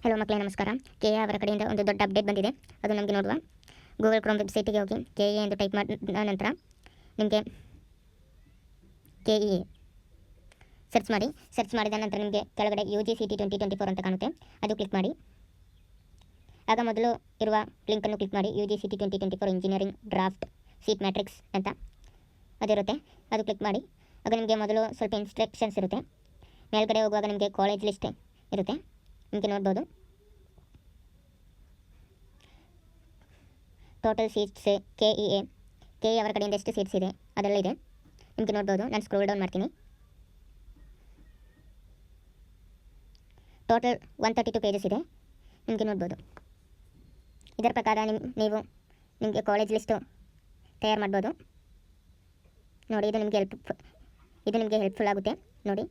Hello ಮಕ್ಕಳೇ, ನಮಸ್ಕಾರ. K A ಅವರ ಕಡೆಯಿಂದ ಒಂದು ದೊಡ್ಡ ಅಪ್ಡೇಟ್ ಬಂದಿದೆ. ಅದು ನಮಗೆ ನೋಡುವ. ಗೂಗಲ್ ಕ್ರೋಮ್ ವೆಬ್ಸೈಟಿಗೆ ಹೋಗಿ ಕೆ ಎ ಎಂದು ಟೈಪ್ ಮಾಡಿದ ನಂತರ ನಿಮಗೆ ಕೆ ಇ ಎ ಸರ್ಚ್ ಮಾಡಿದ ನಂತರ ನಿಮಗೆ ಕೆಳಗಡೆ UGCET 2024 ಅಂತ ಕಾಣುತ್ತೆ. ಅದು ಕ್ಲಿಕ್ ಮಾಡಿ. ಆಗ ಮೊದಲು ಇರುವ ಲಿಂಕನ್ನು ಕ್ಲಿಕ್ ಮಾಡಿ. UGCET 2024 engineering draft seat matrix ಅಂತ ಅದಿರುತ್ತೆ. ಅದು ಕ್ಲಿಕ್ ಮಾಡಿ. ಆಗ ನಿಮಗೆ ಮೊದಲು ಸ್ವಲ್ಪ ಇನ್ಸ್ಟ್ರಕ್ಷನ್ಸ್ ಇರುತ್ತೆ. ಮೇಲ್ಗಡೆ ಹೋಗುವಾಗ ನಿಮಗೆ ಕಾಲೇಜ್ ಲಿಸ್ಟ್ ಇರುತ್ತೆ. ನಿಮಗೆ ನೋಡ್ಬೋದು. ಟೋಟಲ್ ಸೀಟ್ಸ್ ಕೆ ಎ ಅವರ ಕಡೆಯಿಂದ ಎಷ್ಟು ಸೀಟ್ಸ್ ಇದೆ ಅದೆಲ್ಲ ಇದೆ. ನಿಮಗೆ ನೋಡ್ಬೋದು. ನಾನು ಸ್ಕ್ರೋಲ್ ಡೌನ್ ಮಾಡ್ತೀನಿ. ಟೋಟಲ್ 132 ಪೇಜಸ್ ಇದೆ. ನಿಮಗೆ ನೋಡ್ಬೋದು. ಇದರ ಪ್ರಕಾರ ನೀವು ನಿಮಗೆ ಕಾಲೇಜ್ ಲಿಸ್ಟು ತಯಾರು ಮಾಡ್ಬೋದು. ನೋಡಿ, ಇದು ನಿಮಗೆ ಹೆಲ್ಪ್ಫುಲ್ ಆಗುತ್ತೆ. ನೋಡಿ,